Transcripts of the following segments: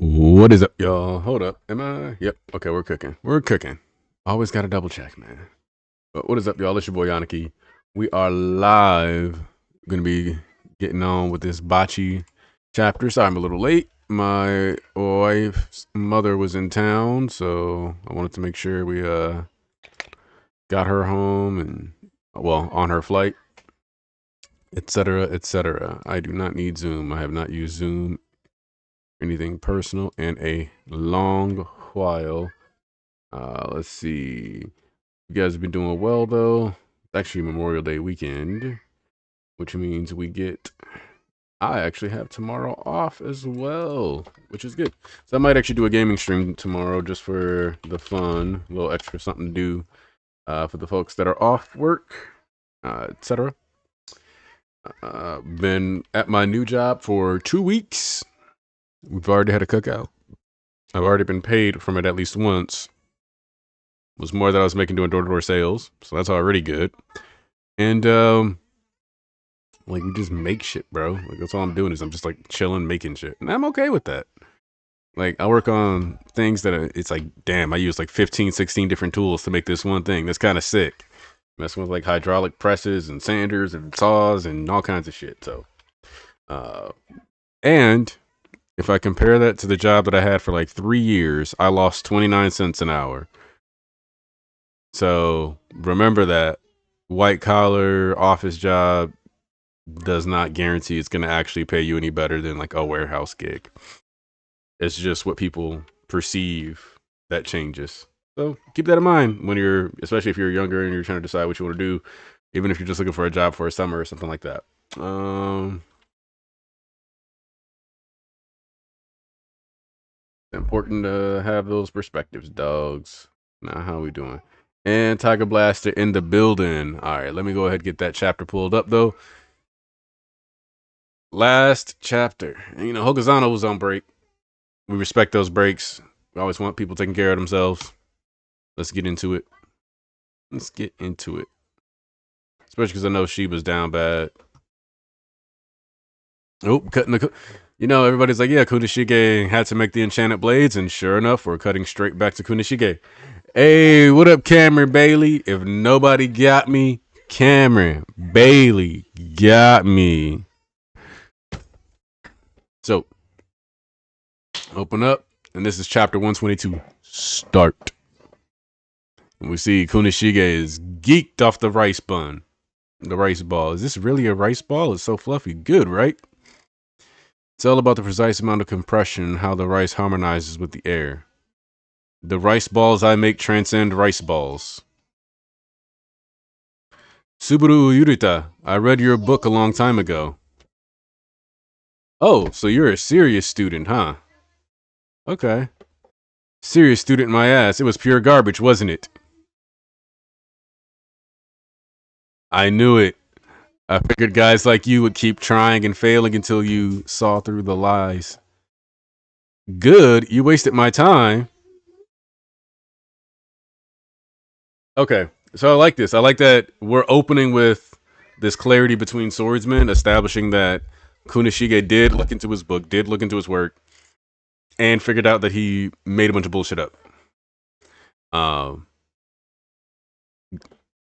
What is up, y'all? Hold up. Am I? Yep. Okay, we're cooking. We're cooking. Always got to double check, man. But what is up, y'all? It's your boy Yaniki. We are live. Gonna be getting on with this bocce chapter. Sorry, I'm a little late. My wife's mother was in town, so I wanted to make sure we got her home and on her flight, etc., etc. I do not need Zoom. I have not used Zoom anything personal in a long while. Let's see. You guys have been doing well though. It's actually Memorial Day weekend, which means I actually have tomorrow off as well, which is good. So I might actually do a gaming stream tomorrow just for the fun, a little extra something to do for the folks that are off work, etc. Been at my new job for 2 weeks. We've already had a cookout. I've already been paid from it at least once. It was more than I was making doing door-to-door sales, so that's already good. And like we just make shit, bro. Like that's all I'm doing is I'm just like chilling, making shit, and I'm okay with that. Like I work on things that it's like, damn, I use like 15, 16 different tools to make this one thing. That's kind of sick. Messing with like hydraulic presses and sanders and saws and all kinds of shit. So, uh, and if I compare that to the job that I had for like 3 years, I lost 29 cents an hour. So remember that white collar office job does not guarantee it's going to actually pay you any better than like a warehouse gig. It's just what people perceive that changes. So keep that in mind when especially if you're younger and you're trying to decide what you want to do, even if you're just looking for a job for a summer or something like that. Important to have those perspectives, dogs. Now, how we doing? And Tiger Blaster in the building. All right, let me go ahead and get that chapter pulled up though. Last chapter. And, Hokazano was on break. We respect those breaks. We always want people taking care of themselves. Let's get into it. Let's get into it. Especially because I know Shiba's down bad. Oh, cutting the. Everybody's like, yeah, Kunishige had to make the enchanted blades, and sure enough, we're cutting straight back to Kunishige. Hey, what up, Cameron Bailey? If nobody got me, Cameron Bailey got me. So, open up, and this is chapter 122. Start. And we see Kunishige is geeked off the rice bun. The rice ball. Is this really a rice ball? It's so fluffy. Good, right? It's all about the precise amount of compression and how the rice harmonizes with the air. The rice balls I make transcend rice balls. Subaru Yurita, I read your book a long time ago. Oh, so you're a serious student, huh? Okay. Serious student, my ass. It was pure garbage, wasn't it? I knew it. I figured guys like you would keep trying and failing until you saw through the lies. Good, you wasted my time. Okay, so I like this. I like that we're opening with this clarity between swordsmen, establishing that Kunishige did look into his book, did look into his work, and figured out that he made a bunch of bullshit up. Um,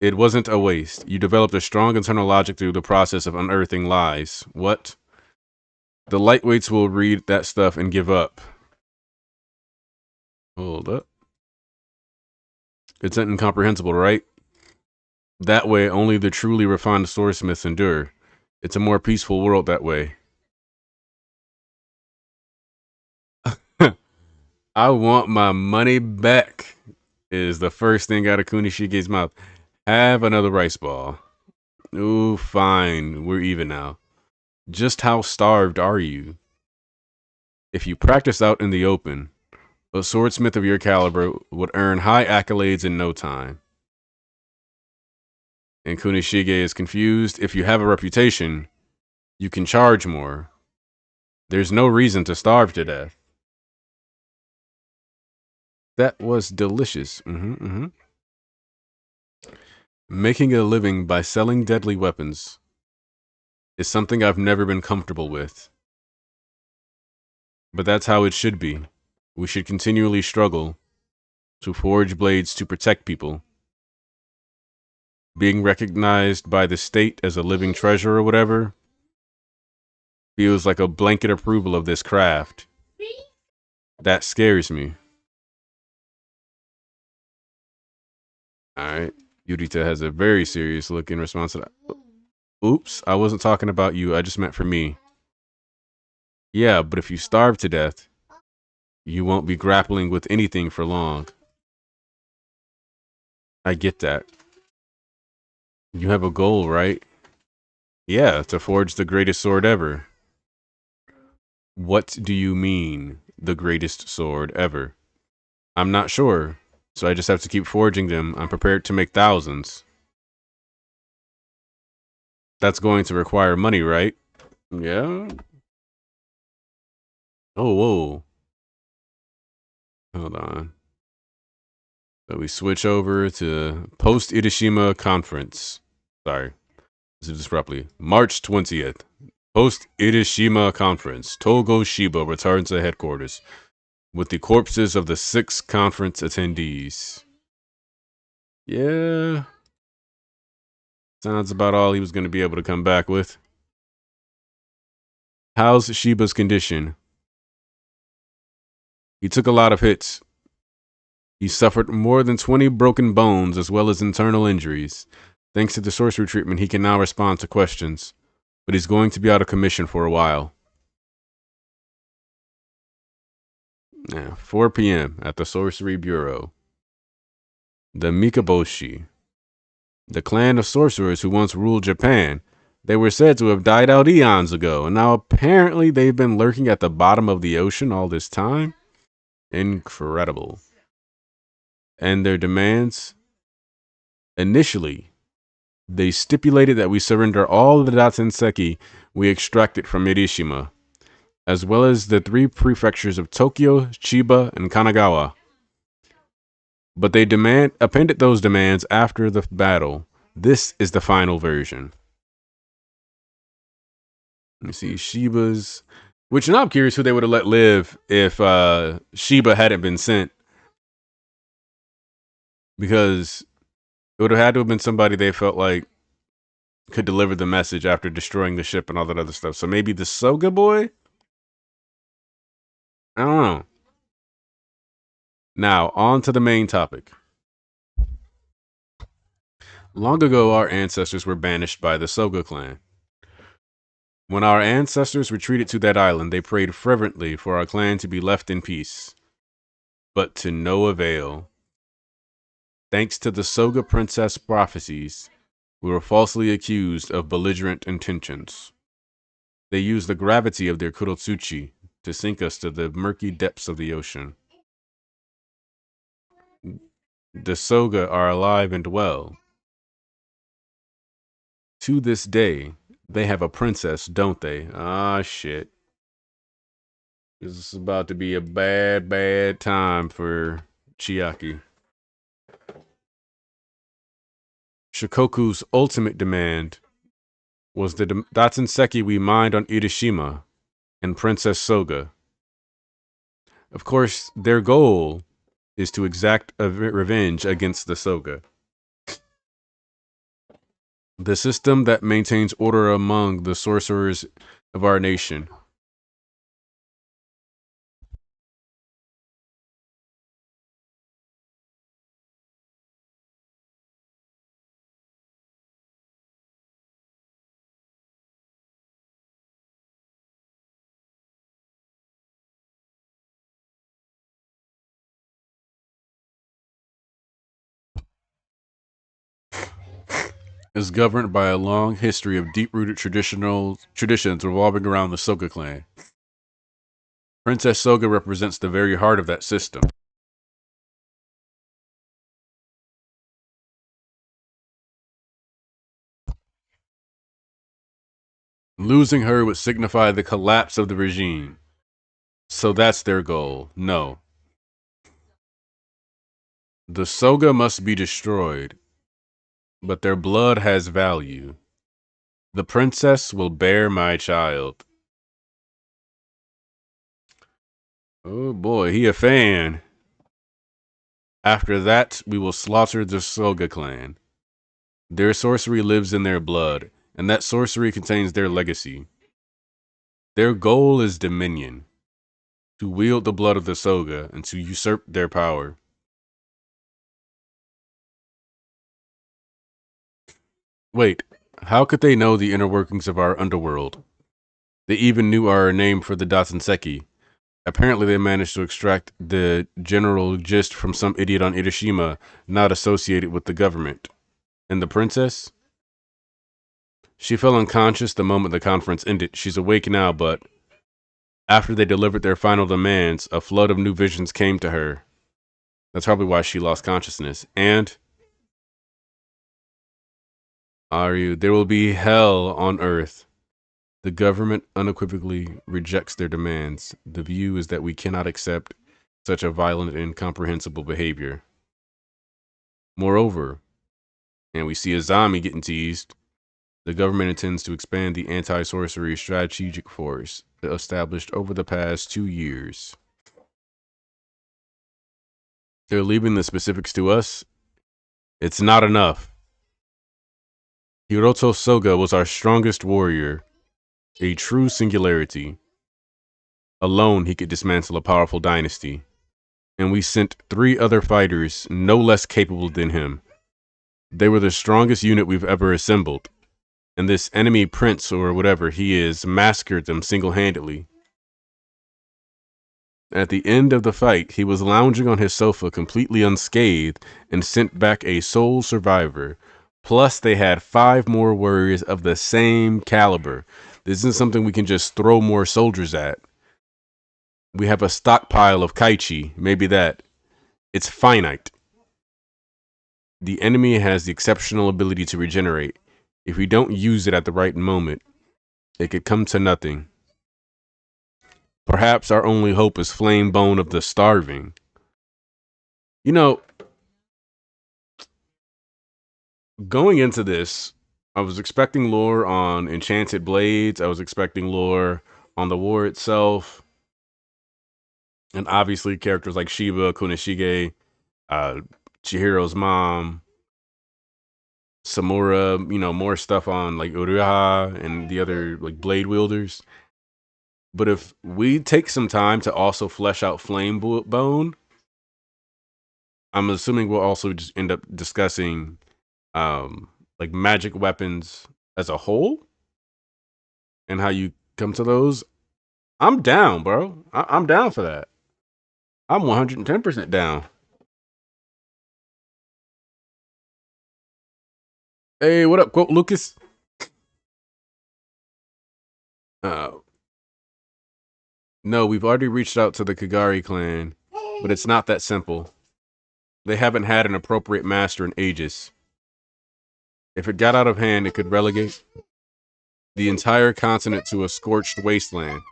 it wasn't a waste. You developed a strong internal logic through the process of unearthing lies. What? The lightweights will read that stuff and give up. Hold up. It's incomprehensible, right? That way, only the truly refined swordsmiths endure. It's a more peaceful world that way. I want my money back, is the first thing out of Kunishige's mouth. Have another rice ball. Ooh, fine. We're even now. Just how starved are you? If you practice out in the open, a swordsmith of your caliber would earn high accolades in no time. And Kunishige is confused. If you have a reputation, you can charge more. There's no reason to starve to death. That was delicious. Making a living by selling deadly weapons is something I've never been comfortable with. But that's how it should be. We should continually struggle to forge blades to protect people. Being recognized by the state as a living treasure or whatever feels like a blanket approval of this craft. That scares me. Alright. Yurita has a very serious look in response to that. Oops, I wasn't talking about you. I just meant for me. Yeah, but if you starve to death, you won't be grappling with anything for long. I get that. You have a goal, right? Yeah, to forge the greatest sword ever. What do you mean, the greatest sword ever? I'm not sure, so I just have to keep forging them. I'm prepared to make thousands. That's going to require money, right? Yeah? Oh, whoa. Hold on. So we switch over to post Irishima conference. Sorry, let's do this properly. March 20th. Post Irishima conference. Togo Shiba returns to headquarters with the corpses of the 6 conference attendees. Yeah. Sounds about all he was going to be able to come back with. How's Shiba's condition? He took a lot of hits. He suffered more than 20 broken bones as well as internal injuries. Thanks to the sorcery treatment, he can now respond to questions, but he's going to be out of commission for a while. Yeah, 4 p.m. at the Sorcery Bureau. The Mikaboshi, the clan of sorcerers who once ruled Japan. They were said to have died out eons ago, and now apparently they've been lurking at the bottom of the ocean all this time. Incredible. And their demands? Initially, they stipulated that we surrender all the Datsenseki we extracted from Irishima, as well as the 3 prefectures of Tokyo, Chiba, and Kanagawa. But they appended those demands after the battle. This is the final version. Let me see, Shiba's, which now I'm curious who they would have let live if Shiba hadn't been sent, because it would have had to have been somebody they felt like could deliver the message after destroying the ship and all that other stuff. So maybe the Soga boy? I don't know. Now, on to the main topic. Long ago, our ancestors were banished by the Soga clan. When our ancestors retreated to that island, they prayed fervently for our clan to be left in peace. But to no avail. Thanks to the Soga princess prophecies, we were falsely accused of belligerent intentions. They used the gravity of their Kurotsuchi to sink us to the murky depths of the ocean. The Soga are alive and well. To this day, they have a princess, don't they? Ah, shit. This is about to be a bad, bad time for Chiaki. Shikoku's ultimate demand was the Datsenseki we mined on Irishima and Princess Soga. Of course, their goal is to exact a revenge against the Soga. The system that maintains order among the sorcerers of our nation. Is governed by a long history of deep-rooted traditions revolving around the Soga clan. Princess Soga represents the very heart of that system. Losing her would signify the collapse of the regime. So that's their goal. No. The Soga must be destroyed, but their blood has value. The princess will bear my child. Oh boy, he a fan. After that, we will slaughter the Soga clan. Their sorcery lives in their blood, and that sorcery contains their legacy. Their goal is dominion, to wield the blood of the Soga and to usurp their power. Wait, how could they know the inner workings of our underworld? They even knew our name for the Datsenseki. Apparently, they managed to extract the general gist from some idiot on Irishima not associated with the government. And the princess? She fell unconscious the moment the conference ended. She's awake now, but after they delivered their final demands, a flood of new visions came to her. That's probably why she lost consciousness. And there will be hell on earth. The government unequivocally rejects their demands. The view is that we cannot accept such a violent and incomprehensible behavior. Moreover, and we see Azami getting teased, the government intends to expand the anti-sorcery strategic force established over the past 2 years. They're leaving the specifics to us. It's not enough. Hiroto Soga was our strongest warrior, a true singularity. Alone, he could dismantle a powerful dynasty. And we sent 3 other fighters no less capable than him. They were the strongest unit we've ever assembled. And this enemy prince, or whatever he is, massacred them single-handedly. At the end of the fight, he was lounging on his sofa completely unscathed and sent back a sole survivor. Plus, they had 5 more warriors of the same caliber. This isn't something we can just throw more soldiers at. We have a stockpile of Kaichi, maybe that. It's finite. The enemy has the exceptional ability to regenerate. If we don't use it at the right moment, it could come to nothing. Perhaps our only hope is Flame Bone of the Starving. You know, going into this, I was expecting lore on Enchanted Blades. I was expecting lore on the war itself. And obviously characters like Shiba, Kunishige, Chihiro's mom, Samura, more stuff on like Uruha and the other like blade wielders. But if we take some time to also flesh out Flame Bone, I'm assuming we'll also just end up discussing like magic weapons as a whole and how you come to those. I'm down, bro. I'm down for that. I'm 110% down. Hey, what up, quote Lucas? Uh, no, we've already reached out to the Kagari clan, but it's not that simple. They haven't had an appropriate master in ages. If it got out of hand, it could relegate the entire continent to a scorched wasteland.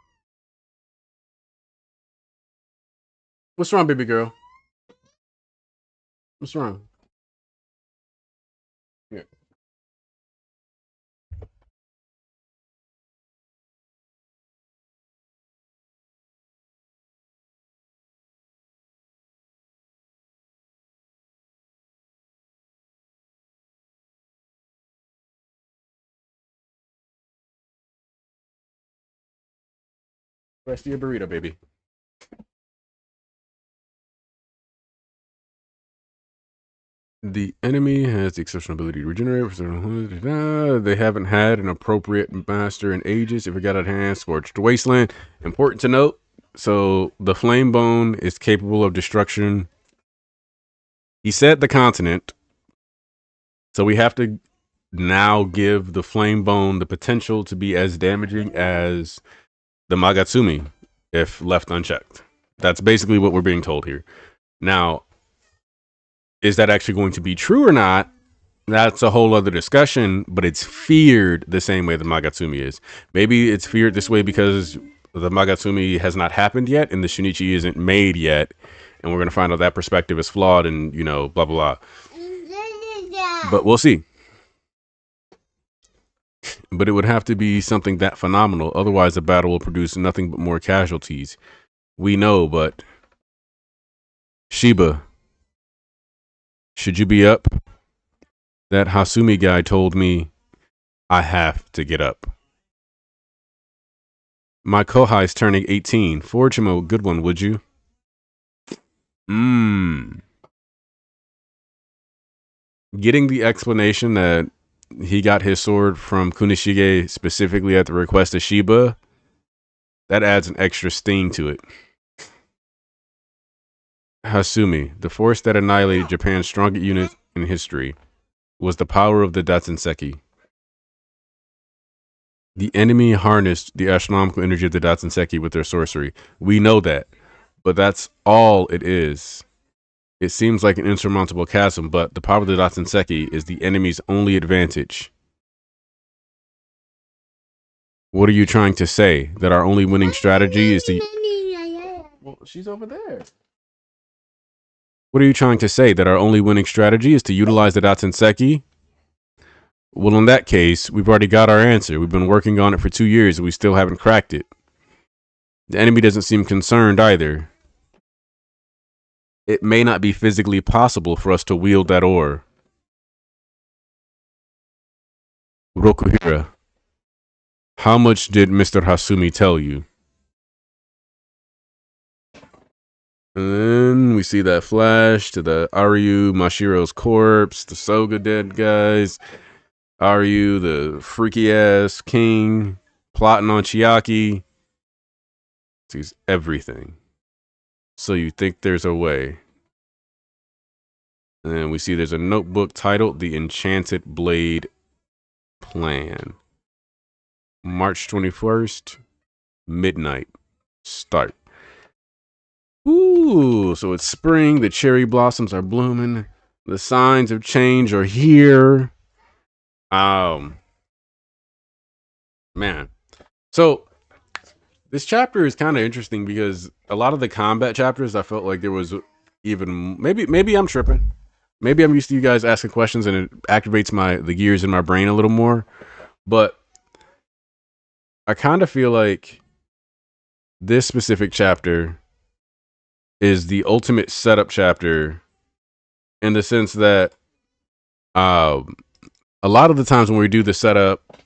What's wrong, baby girl? What's wrong? Here. Rest of your burrito, baby. The enemy has the exceptional ability to regenerate. They haven't had an appropriate master in ages. If it got out of hand, scorched wasteland. Important to note. So the flame bone is capable of destruction. He said the continent. So we have to now give the flame bone the potential to be as damaging as the Magatsumi if left unchecked. That's basically what we're being told here. Now, is that actually going to be true or not? That's a whole other discussion, but it's feared the same way the Magatsumi is. Maybe it's feared this way because the Magatsumi has not happened yet and the Shinichi isn't made yet. And we're going to find out that perspective is flawed and, blah, blah, blah. But we'll see. But it would have to be something that phenomenal. Otherwise, the battle will produce nothing but more casualties. We know, but Shiba, should you be up? That Hasumi guy told me I have to get up. My Kohai's turning 18. Forge him a good one, would you? Getting the explanation that he got his sword from Kunishige specifically at the request of Shiba, that adds an extra sting to it. Hasumi, the force that annihilated Japan's strongest unit in history, was the power of the Datsenseki. The enemy harnessed the astronomical energy of the Datsenseki with their sorcery. We know that, but that's all it is. It seems like an insurmountable chasm, but the power of the Datsenseki is the enemy's only advantage. What are you trying to say? That our only winning strategy is to... Well, she's over there. What are you trying to say? That our only winning strategy is to utilize the Datsenseki? Well, in that case, we've already got our answer. We've been working on it for 2 years and we still haven't cracked it. The enemy doesn't seem concerned either. It may not be physically possible for us to wield that ore. Rokuhira, how much did Mr. Hasumi tell you? And then we see that flash to the Aryu Mashiro's corpse, the Soga dead guys, Aryu, the freaky ass king, plotting on Chiaki. Sees everything. So you think there's a way. And then we see there's a notebook titled The Enchanted Blade Plan. March 21st, midnight. Start. Ooh, so it's spring. The cherry blossoms are blooming. The signs of change are here. Man. So this chapter is kind of interesting because a lot of the combat chapters, I felt like there was even maybe I'm tripping. Maybe I'm used to you guys asking questions and it activates the gears in my brain a little more. But I kind of feel like this specific chapter is the ultimate setup chapter in the sense that a lot of the times when we do the setup,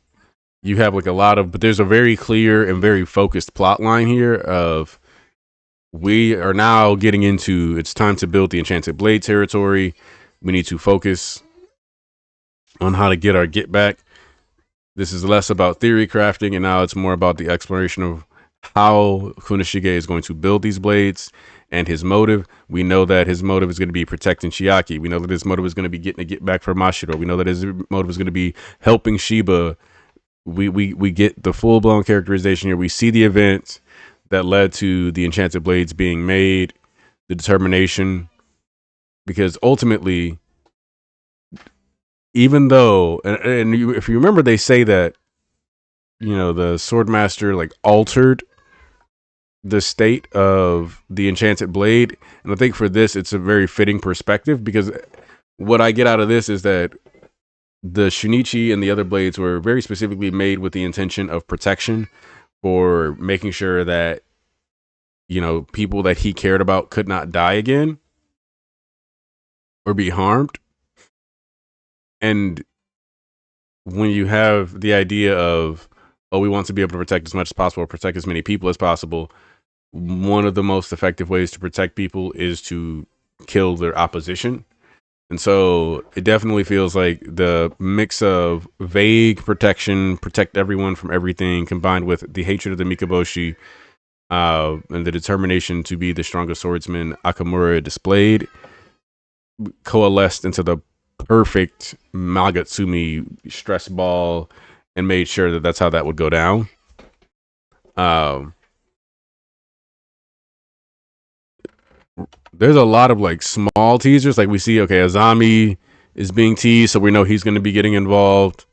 you have like but there's a very clear and very focused plot line here of we are now getting into, it's time to build the Enchanted Blade territory. We need to focus on how to get our get back. This is less about theory crafting, and now it's more about the exploration of how Kunishige is going to build these blades and his motive. We know that his motive is going to be protecting Chiaki. We know that his motive is going to be getting a get back for Mashiro. We know that his motive is going to be helping Shiba. We get the full-blown characterization here. We see the event that led to the Enchanted Blades being made, the determination, because ultimately, even though, if you remember, they say that, you know, the Swordmaster like altered the state of the Enchanted Blade, and I think for this, it's a very fitting perspective because what I get out of this is that the Shinichi and the other blades were very specifically made with the intention of protection, for making sure that, you know, people that he cared about could not die again or be harmed. And when you have the idea of, oh, we want to be able to protect as much as possible, protect as many people as possible, one of the most effective ways to protect people is to kill their opposition. And so it definitely feels like the mix of vague protection, protect everyone from everything, combined with the hatred of the Mikaboshi, and the determination to be the strongest swordsman Akamura displayed, coalesced into the perfect Magatsumi stress ball and made sure that that's how that would go down. There's a lot of like small teasers. Like we see, okay, Azami is being teased, so we know he's going to be getting involved.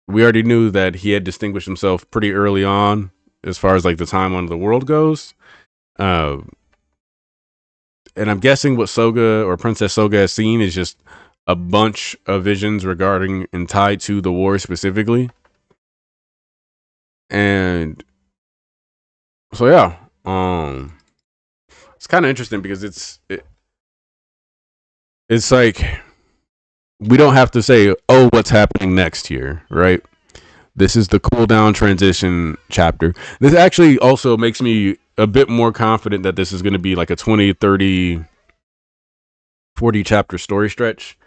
We already knew that he had distinguished himself pretty early on as far as like the timeline of the world goes. And I'm guessing what Soga or Princess Soga has seen is just a bunch of visions regarding and tied to the war specifically. And so, yeah, it's kind of interesting because it's like we don't have to say, oh, what's happening next here, right? This is the cooldown transition chapter. This actually also makes me a bit more confident that this is going to be like a 20, 30, 40 chapter story stretch.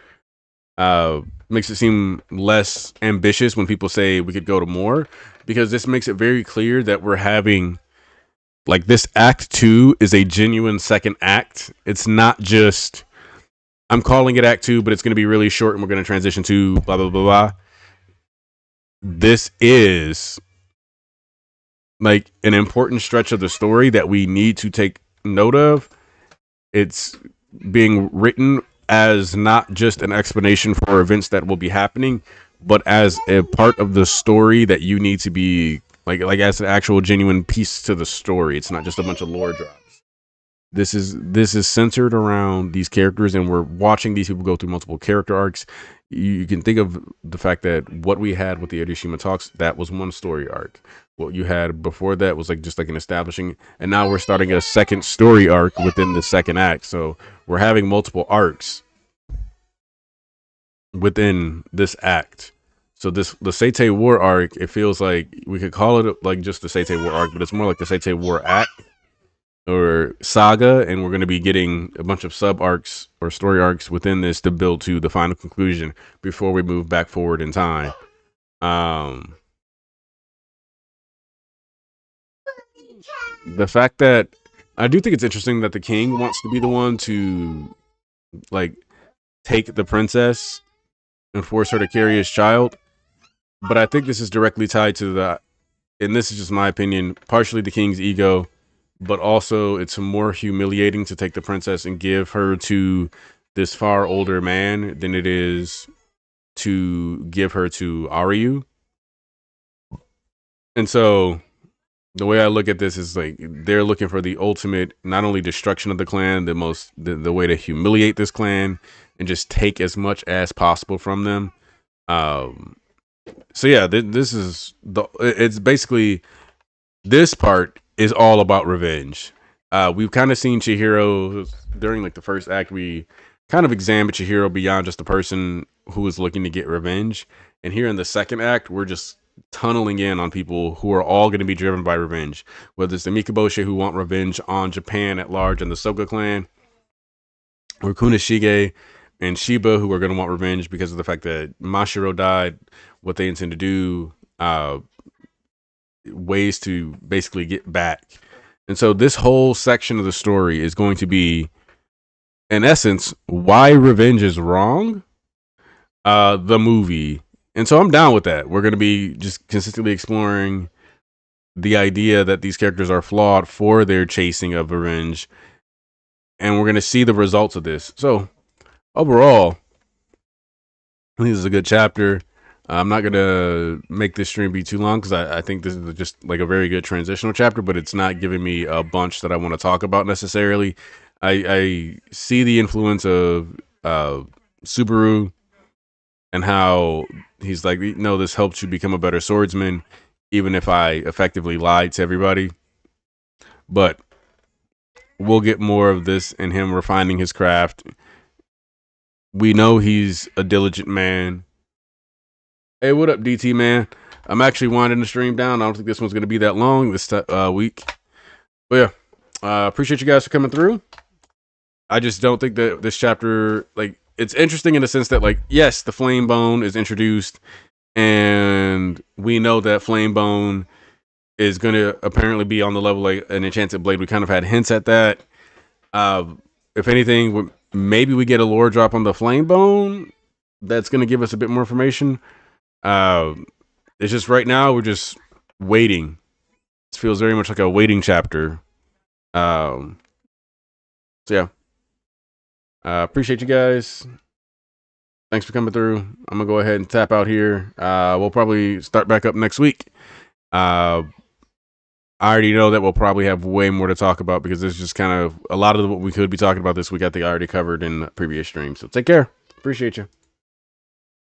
Makes it seem less ambitious when people say we could go to more, because this makes it very clear that we're having like this act 2 is a genuine second act. It's not just I'm calling it act 2, but it's going to be really short and we're going to transition to blah blah blah blah. This is like an important stretch of the story that we need to take note of. It's being written as not just an explanation for events that will be happening, but as a part of the story that you need to be like as an actual genuine piece to the story. It's not just a bunch of lore drops. This is centered around these characters, and we're watching these people go through multiple character arcs. You can think of the fact that what we had with the Irishima talks, that was one story arc. What you had before that was like just like an establishing, and now we're starting a second story arc within the second act. So we're having multiple arcs within this act. So the Seitei War arc, it feels like we could call it like just the Seitei War arc, but it's more like the Seitei War act or saga, and we're going to be getting a bunch of sub arcs or story arcs within this to build to the final conclusion before we move back forward in time. The fact that I do think it's interesting that the king wants to be the one to like take the princess and force her to carry his child, but I think this is directly tied to the, and this is just my opinion, partially the king's ego, but also it's more humiliating to take the princess and give her to this far older man than it is to give her to Aryu. And so the way I look at this is like they're looking for the ultimate, not only destruction of the clan, the way to humiliate this clan and just take as much as possible from them. So yeah, this is it's basically, this part is all about revenge. We've kind of seen Chihiro during like the first act. We kind of examined Chihiro beyond just a person who is looking to get revenge. And here in the second act, we're just tunneling in on people who are all going to be driven by revenge. Whether it's the Mikaboshi who want revenge on Japan at large and the Soga clan, or Kunishige and Shiba who are going to want revenge because of the fact that Mashiro died. What they intend to do, ways to basically get back. And so this whole section of the story is going to be, in essence, why revenge is wrong, the movie. And so I'm down with that. We're going to be just consistently exploring the idea that these characters are flawed for their chasing of revenge, and we're going to see the results of this. So overall, I think this is a good chapter. I'm not going to make this stream be too long because I think this is just like a very good transitional chapter, but it's not giving me a bunch that I want to talk about necessarily. I see the influence of Subaru and how he's like, no, this helps you become a better swordsman, even if I effectively lied to everybody. But we'll get more of this and him refining his craft. We know he's a diligent man. Hey, what up, DT, man? I'm actually winding the stream down. I don't think this one's going to be that long this week. But yeah, appreciate you guys for coming through. I just don't think that this chapter, like, it's interesting in the sense that, like, yes, the Flame Bone is introduced, and we know that Flame Bone is going to apparently be on the level like an enchanted blade. We kind of had hints at that. If anything, maybe we get a lore drop on the Flame Bone that's going to give us a bit more information. It's just right now we're just waiting. This feels very much like a waiting chapter. So yeah. Appreciate you guys. Thanks for coming through. I'm gonna go ahead and tap out here. We'll probably start back up next week. I already know that we'll probably have way more to talk about because there's just kind of a lot of what we could be talking about this week. I think I already covered in the previous stream. So take care. Appreciate you.